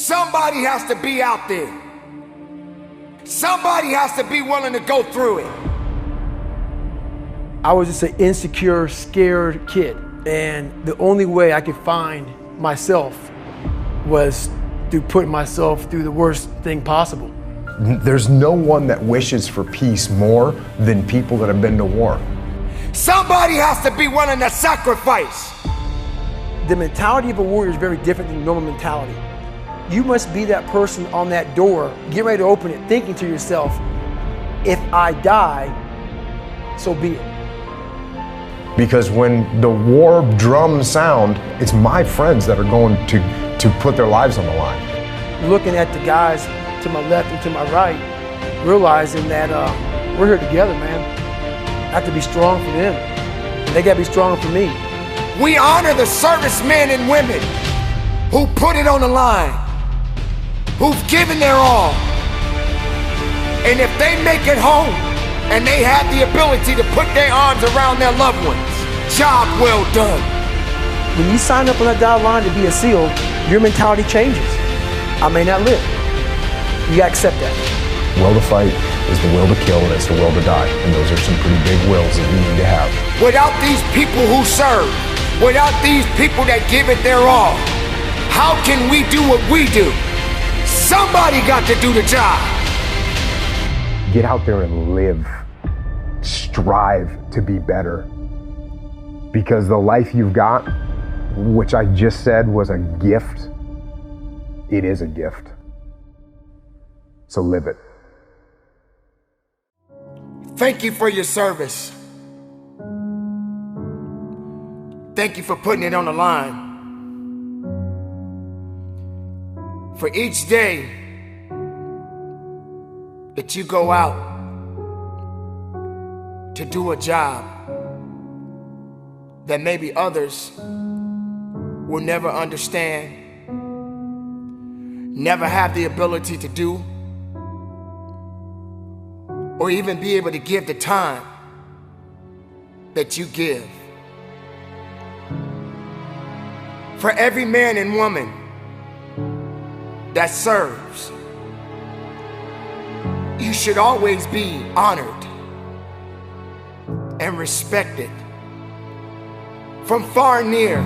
Somebody has to be out there. Somebody has to be willing to go through it. I was just an insecure, scared kid. And the only way I could find myself was through putting myself through the worst thing possible. There's no one that wishes for peace more than people that have been to war. Somebody has to be willing to sacrifice. The mentality of a warrior is very different than normal mentality. You must be that person on that door, get ready to open it, thinking to yourself, if I die, so be it. Because when the war drums sound, it's my friends that are going to put their lives on the line. Looking at the guys to my left and to my right, realizing that we're here together, man. I have to be strong for them. They got to be strong for me. We honor the servicemen and women who put it on the line, who've given their all. And if they make it home and they have the ability to put their arms around their loved ones, job well done. When you sign up on that dotted line to be a SEAL, your mentality changes. I may not live. You gotta accept that. Will to fight is the will to kill and it's the will to die. And those are some pretty big wills that we need to have. Without these people who serve, without these people that give it their all, how can we do what we do? Somebody got to do the job. Get out there and live. Strive to be better. Because the life you've got, which I just said was a gift, it is a gift. So live it. Thank you for your service. Thank you for putting it on the line. For each day that you go out to do a job that maybe others will never understand, never have the ability to do, or even be able to give the time that you give. For every man and woman that serves, you should always be honored and respected. From far and near,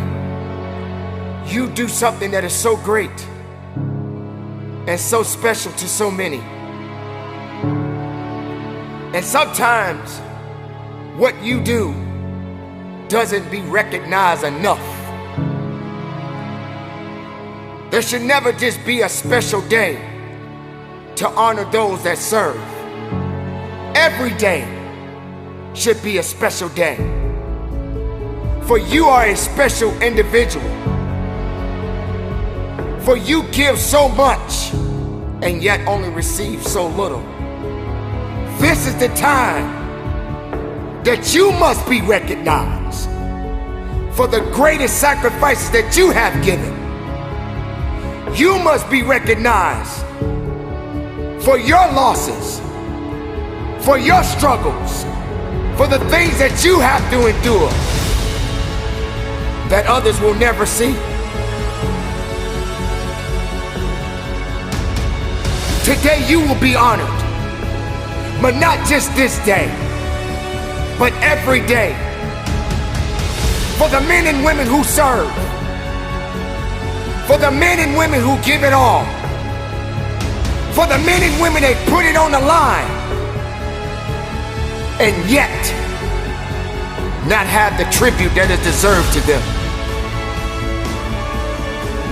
you do something that is so great and so special to so many. And sometimes what you do doesn't be recognized enough. There should never just be a special day to honor those that serve. Every day should be a special day. For you are a special individual. For you give so much and yet only receive so little. This is the time that you must be recognized for the greatest sacrifices that you have given. You must be recognized for your losses, for your struggles, for the things that you have to endure that others will never see. Today you will be honored, but not just this day, but every day. For the men and women who serve, for the men and women who give it all, for the men and women that put it on the line, and yet not have the tribute that is deserved to them.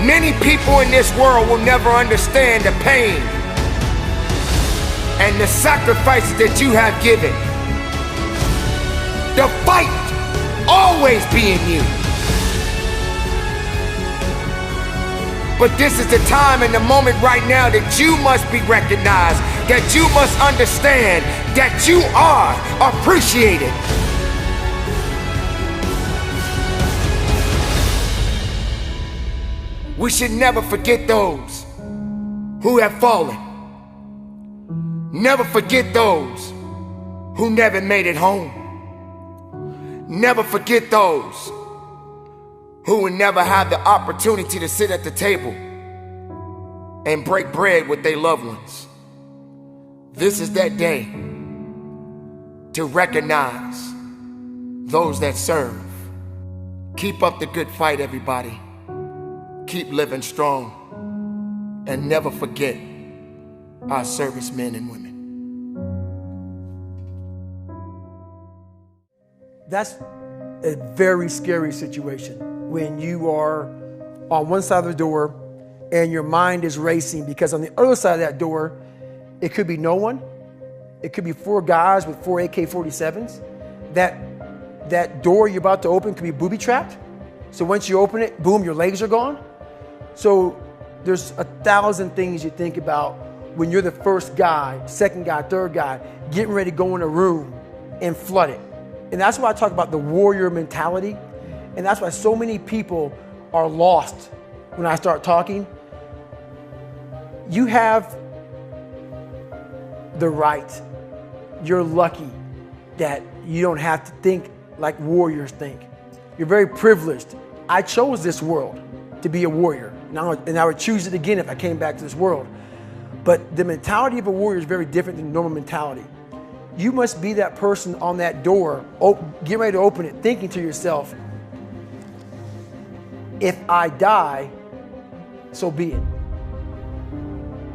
Many people in this world will never understand the pain and the sacrifices that you have given. The fight always be in you. But this is the time and the moment right now that you must be recognized, that you must understand that you are appreciated. We should never forget those who have fallen. Never forget those who never made it home. Never forget those who will never have the opportunity to sit at the table and break bread with their loved ones. This is that day to recognize those that serve. Keep up the good fight, everybody. Keep living strong, and never forget our servicemen and women. That's a very scary situation when you are on one side of the door and your mind is racing, because on the other side of that door, it could be no one. It could be 4 guys with 4 AK-47s. That door you're about to open could be booby-trapped. So once you open it, boom, your legs are gone. So there's 1,000 things you think about when you're the first guy, second guy, third guy, getting ready to go in a room and flood it. And that's why I talk about the warrior mentality. And that's why so many people are lost when I start talking. You have the right. You're lucky that you don't have to think like warriors think. You're very privileged. I chose this world to be a warrior. And I would choose it again if I came back to this world. But the mentality of a warrior is very different than normal mentality. You must be that person on that door, get ready to open it, thinking to yourself, if I die, so be it.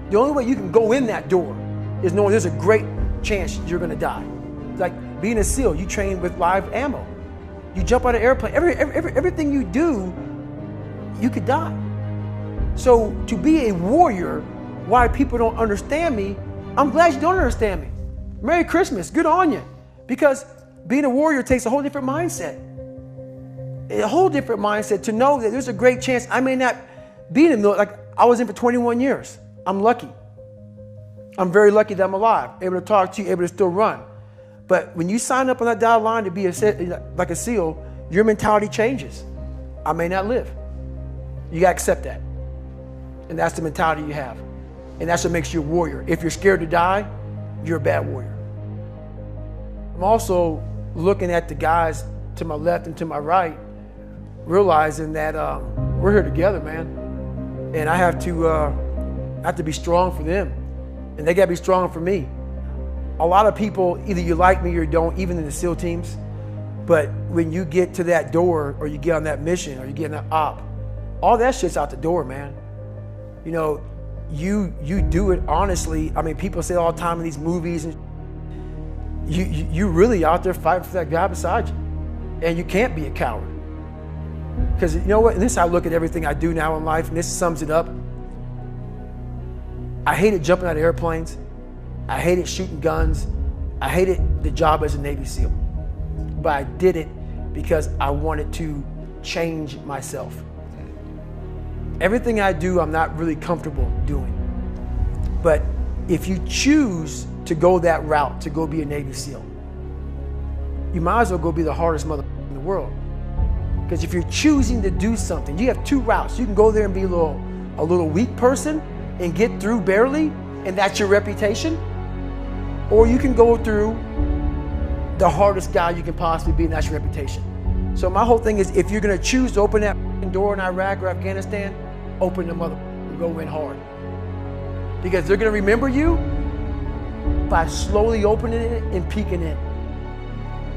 The only way you can go in that door is knowing there's a great chance you're gonna die. Like being a SEAL, you train with live ammo. You jump out of an airplane, everything you do, you could die. So to be a warrior, why people don't understand me, I'm glad you don't understand me. Merry Christmas, good on you. Because being a warrior takes a whole different mindset. A whole different mindset to know that there's a great chance I may not be in the military. Like I was in for 21 years. I'm lucky. I'm very lucky that I'm alive, able to talk to you, able to still run. But when you sign up on that dotted line to be like a SEAL, your mentality changes. I may not live. You gotta accept that. And that's the mentality you have. And that's what makes you a warrior. If you're scared to die, you're a bad warrior. I'm also looking at the guys to my left and to my right, realizing that we're here together, man. And I have to be strong for them. And they gotta be strong for me. A lot of people, either you like me or you don't, even in the SEAL teams, but when you get to that door or you get on that mission or you get on that op, all that shit's out the door, man. You know, you do it honestly. I mean, people say all the time in these movies, and you really out there fighting for that guy beside you. And you can't be a coward. Because you know what, and this is how I look at everything I do now in life, and this sums it up. I hated jumping out of airplanes. I hated shooting guns. I hated the job as a Navy SEAL. But I did it because I wanted to change myself. Everything I do, I'm not really comfortable doing. But if you choose to go that route, to go be a Navy SEAL, you might as well go be the hardest mother in the world. Because if you're choosing to do something, you have 2 routes. You can go there and be a little weak person and get through barely, and that's your reputation. Or you can go through the hardest guy you can possibly be, and that's your reputation. So my whole thing is, if you're gonna choose to open that door in Iraq or Afghanistan, open the mother and go in hard. Because they're gonna remember you by slowly opening it and peeking in.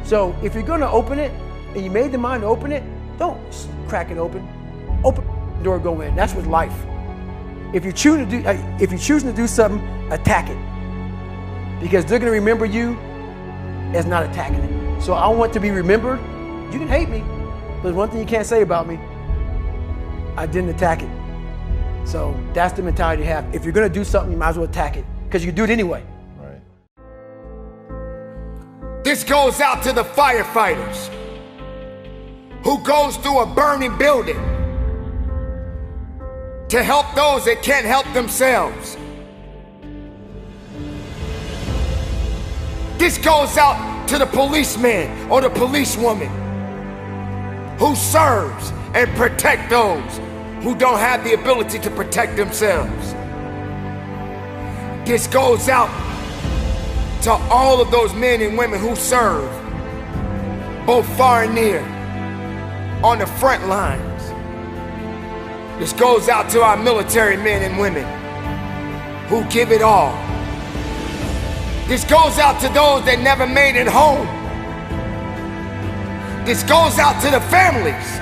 So if you're gonna open it, and you made the mind to open it, don't crack it open. Open the door, go in. That's with life. If you're choosing to do something, attack it. Because they're gonna remember you as not attacking it. So I want to be remembered. You can hate me, but there's one thing you can't say about me. I didn't attack it. So that's the mentality you have. If you're gonna do something, you might as well attack it, because you can do it anyway. Right. This goes out to the firefighters who goes through a burning building to help those that can't help themselves. This goes out to the policeman or the policewoman who serves and protect those who don't have the ability to protect themselves. This goes out to all of those men and women who serve, both far and near, on the front lines. This goes out to our military men and women who give it all. This goes out to those that never made it home. This goes out to the families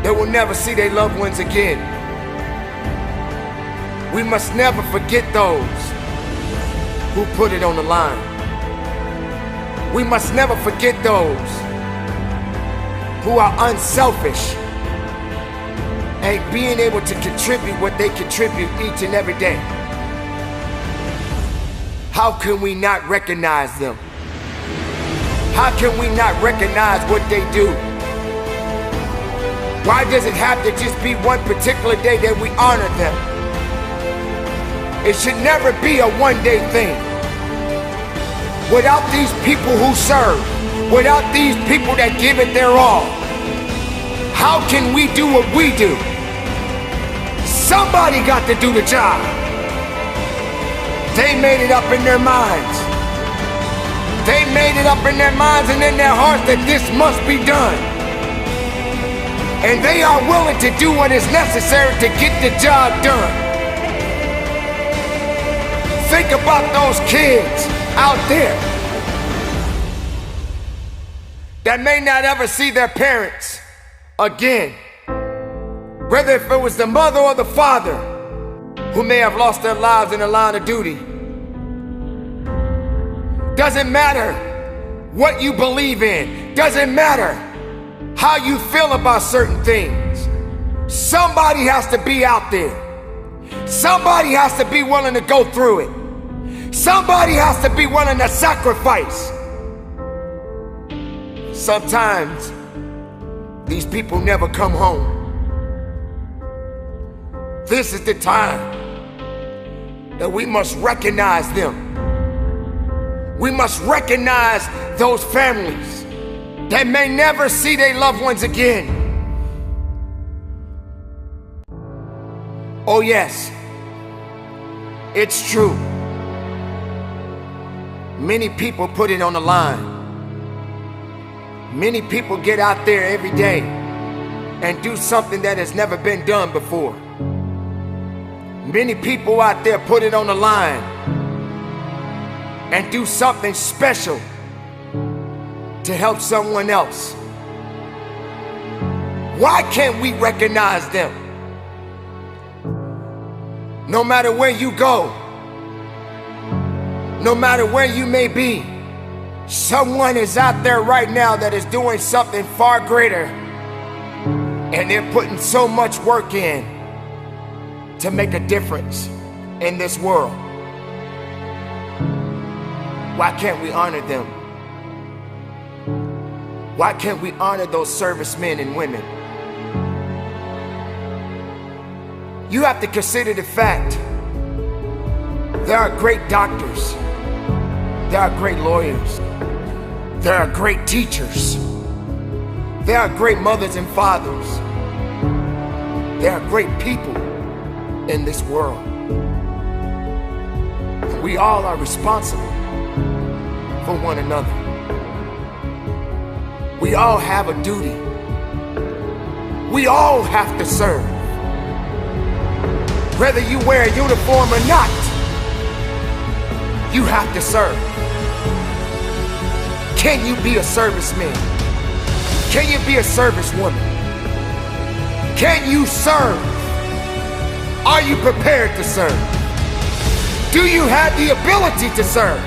that will never see their loved ones again. We must never forget those who put it on the line. We must never forget those who are unselfish and being able to contribute what they contribute each and every day. How can we not recognize them? How can we not recognize what they do? Why does it have to just be one particular day that we honor them? It should never be a one-day thing. Without these people who serve, without these people that give it their all, how can we do what we do? Somebody got to do the job. They made it up in their minds. They made it up in their minds and in their hearts that this must be done. And they are willing to do what is necessary to get the job done. Think about those kids out there that may not ever see their parents again. Whether if it was the mother or the father who may have lost their lives in the line of duty. Doesn't matter what you believe in. Doesn't matter how you feel about certain things. Somebody has to be out there. Somebody has to be willing to go through it. Somebody has to be willing to sacrifice. Sometimes these people never come home. This is the time that we must recognize them. We must recognize those families that may never see their loved ones again. Oh yes, it's true. Many people put it on the line. Many people get out there every day and do something that has never been done before. Many people out there put it on the line and do something special to help someone else. Why can't we recognize them? No matter where you go, no matter where you may be, someone is out there right now that is doing something far greater, and they're putting so much work in to make a difference in this world. Why can't we honor them? Why can't we honor those servicemen and women? You have to consider the fact there are great doctors, there are great lawyers, there are great teachers, there are great mothers and fathers, there are great people in this world. We all are responsible for one another. We all have a duty. We all have to serve. Whether you wear a uniform or not, you have to serve. Can you be a serviceman? Can you be a servicewoman? Can you serve? Are you prepared to serve? Do you have the ability to serve?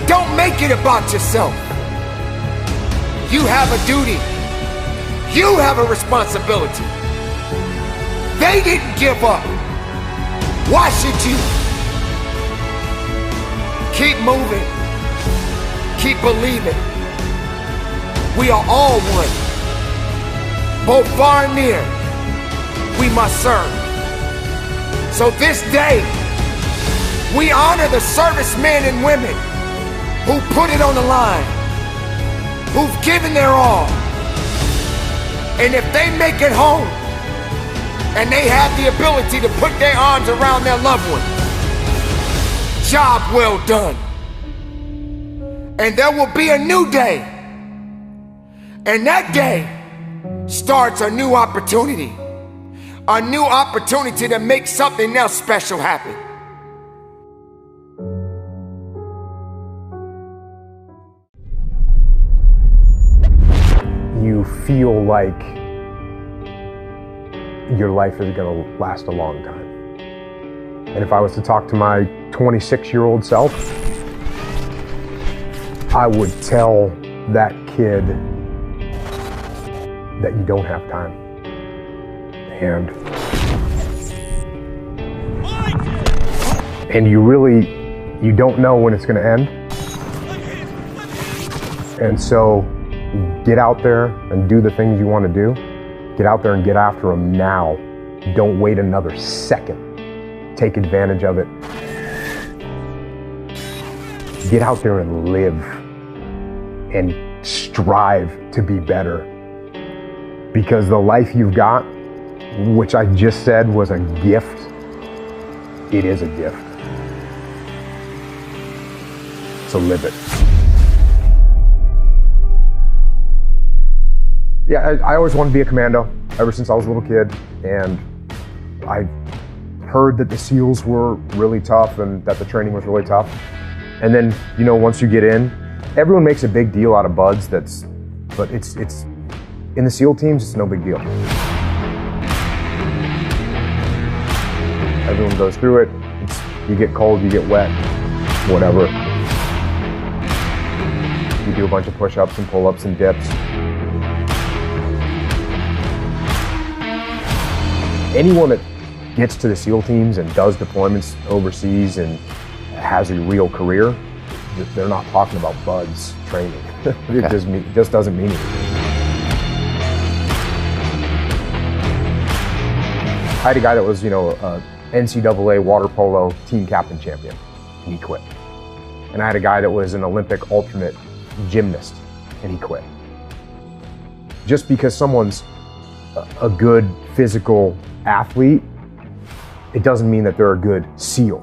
Don't make it about yourself. You have a duty. You have a responsibility. They didn't give up. Why should you? Keep moving. Keep believing. We are all one. Both far and near, we must serve. So this day, we honor the servicemen and women who put it on the line, who've given their all. And if they make it home, and they have the ability to put their arms around their loved one, job well done. And there will be a new day. And that day starts a new opportunity, a new opportunity to make something else special happen. You feel like your life is going to last a long time. And if I was to talk to my 26-year-old self, I would tell that kid that you don't have time. And you don't know when it's going to end. And so get out there and do the things you want to do. Get out there and get after them now. Don't wait another second. Take advantage of it. Get out there and live and strive to be better. Because the life you've got, which I just said was a gift, it is a gift. So live it. Yeah, I always wanted to be a commando ever since I was a little kid, and I heard that the SEALs were really tough and that the training was really tough. And then, once you get in, everyone makes a big deal out of buds, but it's in the SEAL teams, it's no big deal. Everyone goes through it. You get cold, you get wet, whatever. You do a bunch of push-ups and pull-ups and dips. Anyone that gets to the SEAL teams and does deployments overseas and has a real career, they're not talking about buds training. It just doesn't mean anything. I had a guy that was, a NCAA water polo team captain champion, and he quit. And I had a guy that was an Olympic alternate gymnast, and he quit. Just because someone's a good physical athlete, it doesn't mean that they're a good SEAL,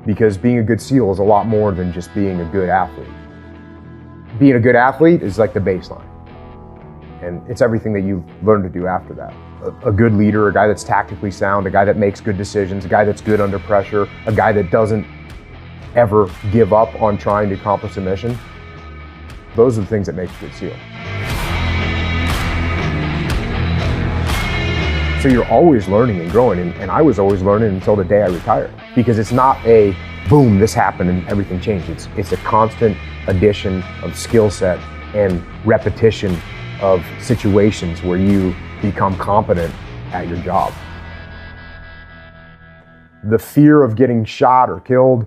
because being a good SEAL is a lot more than just being a good athlete. Being a good athlete is like the baseline, and it's everything that you've learned to do after that. A good leader, a guy that's tactically sound, a guy that makes good decisions, a guy that's good under pressure, a guy that doesn't ever give up on trying to accomplish a mission. Those are the things that make a good SEAL. So you're always learning and growing, and I was always learning until the day I retired. Because it's not a boom, this happened and everything changed. It's a constant addition of skill set and repetition of situations where you become competent at your job. The fear of getting shot or killed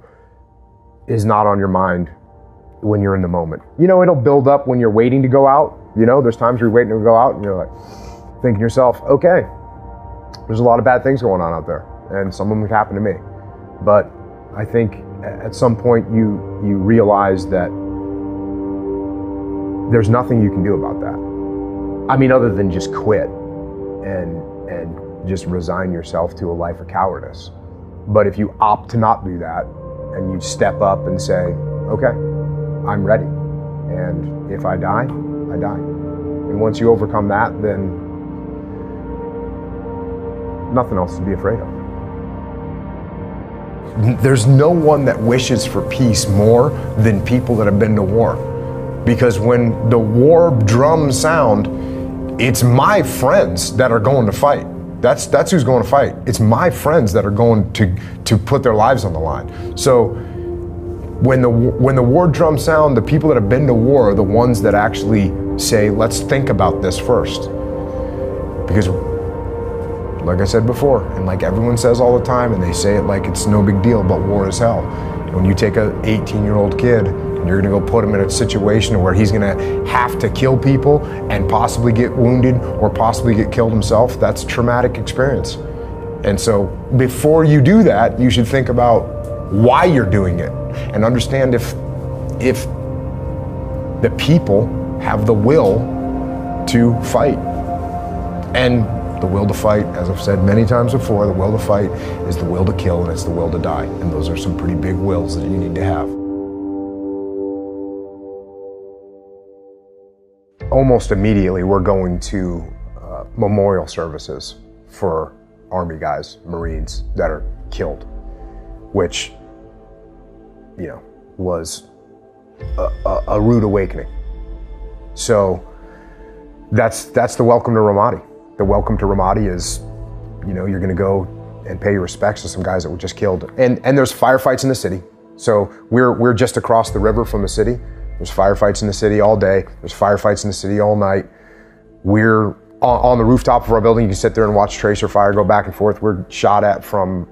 is not on your mind when you're in the moment. It'll build up when you're waiting to go out. There's times you're waiting to go out and you're like thinking to yourself, okay, there's a lot of bad things going on out there, and some of them happen to me. But I think at some point you realize that there's nothing you can do about that. Other than just quit and just resign yourself to a life of cowardice. But if you opt to not do that and you step up and say, okay, I'm ready. And if I die, I die. And once you overcome that, then nothing else to be afraid of. There's no one that wishes for peace more than people that have been to war. Because when the war drums sound, it's my friends that are going to fight. That's who's going to fight. It's my friends that are going to put their lives on the line. So when the war drums sound, the people that have been to war are the ones that actually say, let's think about this first. Because like I said before, and like everyone says all the time, and they say it like it's no big deal, but war is hell. When you take an 18-year-old kid and you're gonna go put him in a situation where he's gonna have to kill people and possibly get wounded or possibly get killed himself, that's a traumatic experience. And so before you do that, you should think about why you're doing it and understand if the people have the will to fight. And the will to fight, as I've said many times before, the will to fight is the will to kill, and it's the will to die. And those are some pretty big wills that you need to have. Almost immediately, we're going to memorial services for Army guys, Marines that are killed, which, was a rude awakening. So that's the welcome to Ramadi. The welcome to Ramadi is, you're gonna go and pay your respects to some guys that were just killed. And there's firefights in the city. So we're just across the river from the city. There's firefights in the city all day. There's firefights in the city all night. We're on the rooftop of our building. You can sit there and watch tracer fire go back and forth. We're shot at from,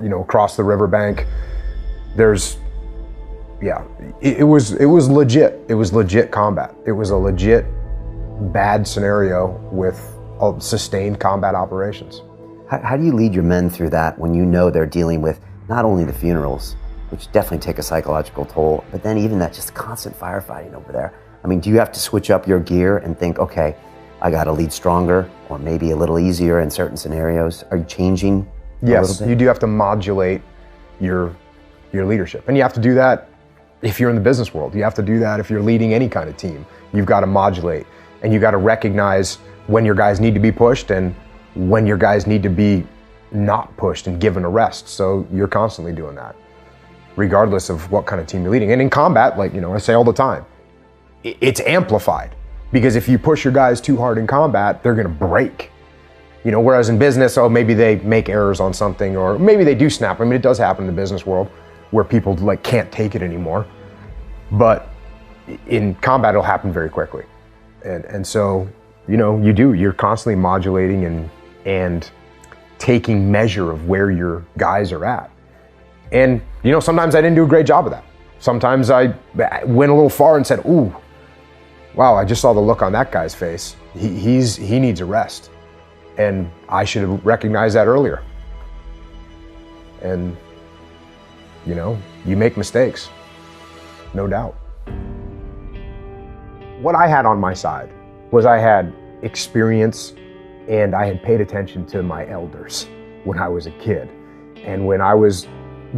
across the riverbank. It was legit. It was legit combat. It was a legit bad scenario with sustained combat operations. How do you lead your men through that when you know they're dealing with not only the funerals, which definitely take a psychological toll, but then even that just constant firefighting over there? I mean, do you have to switch up your gear and think, okay, I got to lead stronger or maybe a little easier in certain scenarios? Are you changing a little bit? Yes, you do have to modulate your leadership. And you have to do that if you're in the business world. You have to do that if you're leading any kind of team. You've got to modulate, and you got to recognize when your guys need to be pushed and when your guys need to be not pushed and given a rest. So you're constantly doing that, regardless of what kind of team you're leading. And in combat, like, I say all the time, it's amplified, because if you push your guys too hard in combat, they're gonna break. Whereas in business, maybe they make errors on something, or maybe they do snap. I mean, it does happen in the business world where people can't take it anymore. But in combat, it'll happen very quickly. And so, you're constantly modulating and taking measure of where your guys are at. And, sometimes I didn't do a great job of that. Sometimes I went a little far and said, ooh, wow, I just saw the look on that guy's face. He needs a rest. And I should have recognized that earlier. And, you make mistakes, no doubt. What I had on my side was I had experience, and I had paid attention to my elders when I was a kid. And when I was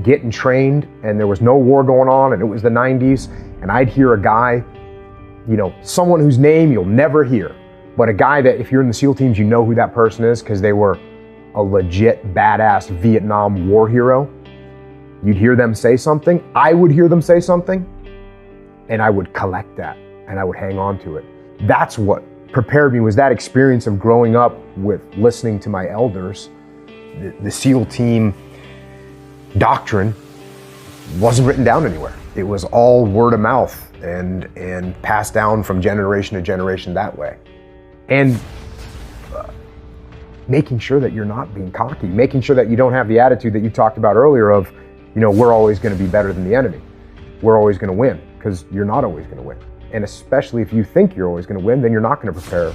getting trained and there was no war going on and it was the 90s, and I'd hear a guy, someone whose name you'll never hear, but a guy that if you're in the SEAL teams, you know who that person is because they were a legit badass Vietnam war hero. You'd hear them say something, I would hear them say something, and I would collect that and I would hang on to it. That's what prepared me, was that experience of growing up with listening to my elders. The SEAL team doctrine wasn't written down anywhere. It was all word of mouth and passed down from generation to generation that way. And making sure that you're not being cocky, making sure that you don't have the attitude that you talked about earlier of, we're always going to be better than the enemy. We're always going to win, because you're not always going to win. And especially if you think you're always going to win, then you're not going to prepare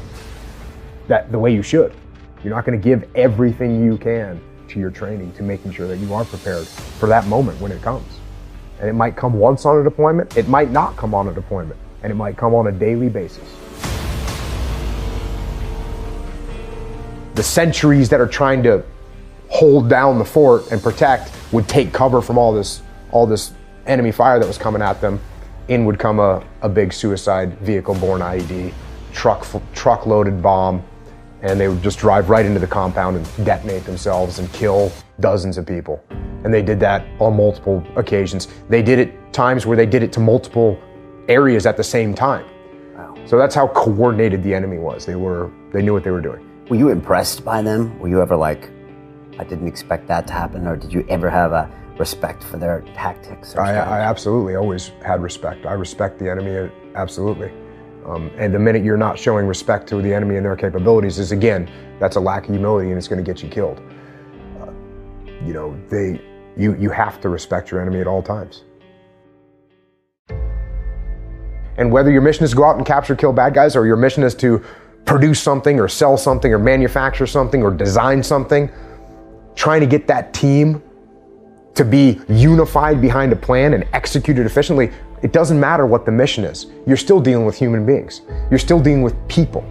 that the way you should. You're not going to give everything you can to your training to making sure that you are prepared for that moment when it comes. And it might come once on a deployment, it might not come on a deployment, and it might come on a daily basis. The sentries that are trying to hold down the fort and protect would take cover from all this enemy fire that was coming at them. In would come a big suicide vehicle-borne IED, truck-loaded bomb, and they would just drive right into the compound and detonate themselves and kill dozens of people. And they did that on multiple occasions. They did it times where they did it to multiple areas at the same time. Wow. So that's how coordinated the enemy was. They knew what they were doing. Were you impressed by them? Were you ever like, I didn't expect that to happen? Or did you ever have a respect for their tactics? I absolutely always had respect. I respect the enemy, absolutely. And the minute you're not showing respect to the enemy and their capabilities is, again, that's a lack of humility, and it's going to get you killed. You have to respect your enemy at all times. And whether your mission is to go out and capture, kill bad guys, or your mission is to produce something or sell something or manufacture something or design something, trying to get that team to be unified behind a plan and execute it efficiently, it doesn't matter what the mission is. You're still dealing with human beings. You're still dealing with people.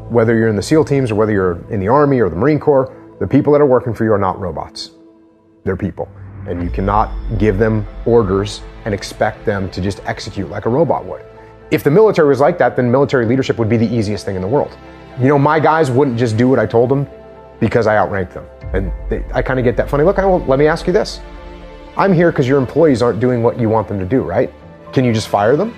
Whether you're in the SEAL teams or whether you're in the Army or the Marine Corps, the people that are working for you are not robots. They're people. And you cannot give them orders and expect them to just execute like a robot would. If the military was like that, then military leadership would be the easiest thing in the world. My guys wouldn't just do what I told them because I outrank them. And I kind of get that funny look. Well, let me ask you this. I'm here because your employees aren't doing what you want them to do, right? Can you just fire them?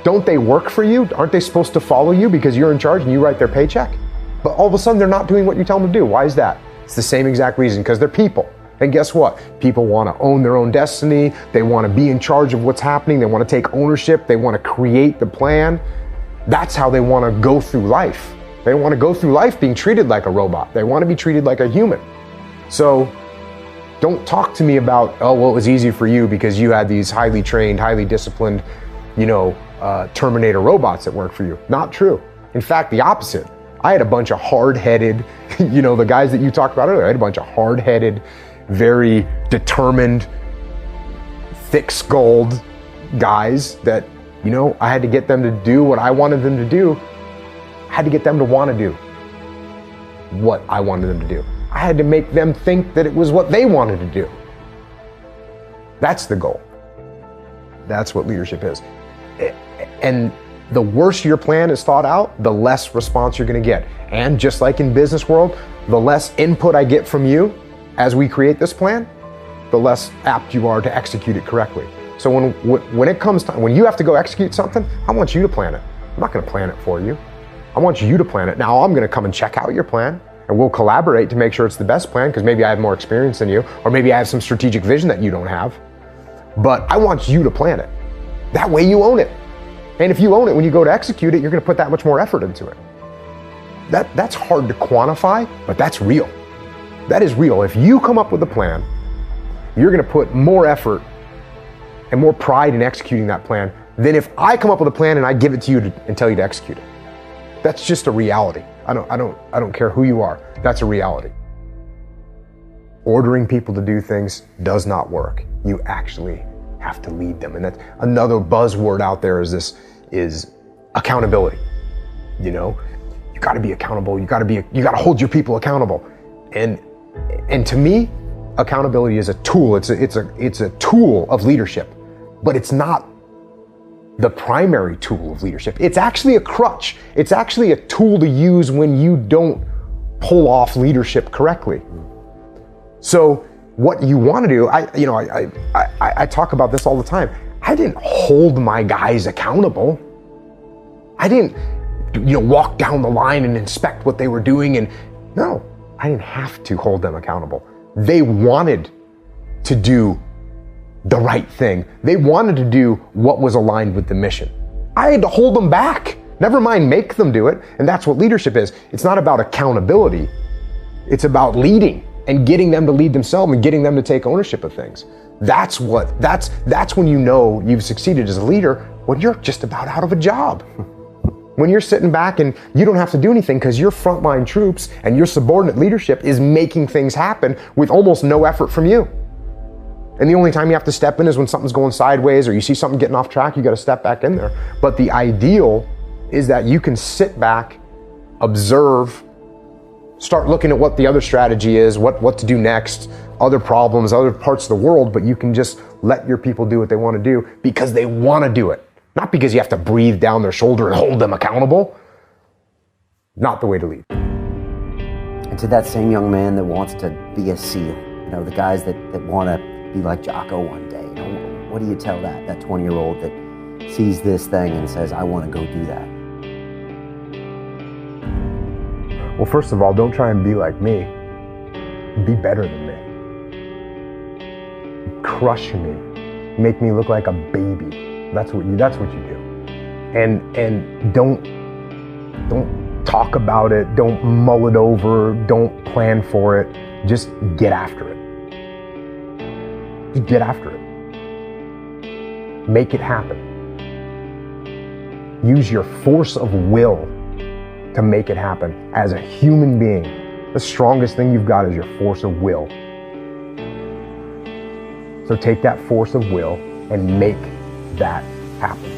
Don't they work for you? Aren't they supposed to follow you because you're in charge and you write their paycheck? But all of a sudden they're not doing what you tell them to do. Why is that? It's the same exact reason, because they're people. And guess what? People want to own their own destiny. They want to be in charge of what's happening. They want to take ownership. They want to create the plan. That's how they want to go through life. They don't want to go through life being treated like a robot. They want to be treated like a human. So don't talk to me about, oh, well, it was easy for you because you had these highly trained, highly disciplined, Terminator robots that work for you. Not true. In fact, the opposite. I had a bunch of hard-headed, the guys that you talked about earlier, I had a bunch of hard-headed, very determined, thick-skulled guys that, I had to get them to do what I wanted them to do. I had to get them to want to do what I wanted them to do. I had to make them think that it was what they wanted to do. That's the goal. That's what leadership is. And the worse your plan is thought out, the less response you're going to get. And just like in business world, the less input I get from you as we create this plan, the less apt you are to execute it correctly. So when it comes time, when you have to go execute something, I want you to plan it. I'm not going to plan it for you. I want you to plan it. Now I'm going to come and check out your plan, and we'll collaborate to make sure it's the best plan, because maybe I have more experience than you, or maybe I have some strategic vision that you don't have. But I want you to plan it. That way you own it. And if you own it, when you go to execute it, you're going to put that much more effort into it. That's hard to quantify, but that's real. That is real. If you come up with a plan, you're going to put more effort and more pride in executing that plan than if I come up with a plan and I give it to you and tell you to execute it. That's just a reality. I don't care who you are. That's a reality. Ordering people to do things does not work. You actually have to lead them. And that's another buzzword out there is accountability. You got to be accountable. You got to hold your people accountable. And to me, accountability is a tool. It's a tool of leadership, but it's not the primary tool of leadership. It's actually a crutch. It's actually a tool to use when you don't pull off leadership correctly. So what you want to do, I talk about this all the time. I didn't hold my guys accountable. I didn't, walk down the line and inspect what they were doing. No, I didn't have to hold them accountable. They wanted to do the right thing. They wanted to do what was aligned with the mission. I had to hold them back. Never mind make them do it. And that's what leadership is. It's not about accountability. It's about leading and getting them to lead themselves and getting them to take ownership of things. That's when you've succeeded as a leader, when you're just about out of a job. When you're sitting back and you don't have to do anything because your frontline troops and your subordinate leadership is making things happen with almost no effort from you. And the only time you have to step in is when something's going sideways or you see something getting off track, you got to step back in there. But the ideal is that you can sit back, observe, start looking at what the other strategy is, what to do next, other problems, other parts of the world, but you can just let your people do what they want to do because they want to do it. Not because you have to breathe down their shoulder and hold them accountable. Not the way to lead. And to that same young man that wants to be a SEAL, the guys that want to be like Jocko one day, what do you tell that 20-year-old that sees this thing and says, I want to go do that? Well, first of all, don't try and be like me. Be better than me. Crush me. Make me look like a baby. That's what you do. And don't talk about it. Don't mull it over. Don't plan for it. Just get after it. Just get after it. Make it happen. Use your force of will to make it happen. As a human being, the strongest thing you've got is your force of will. So take that force of will and make that happen.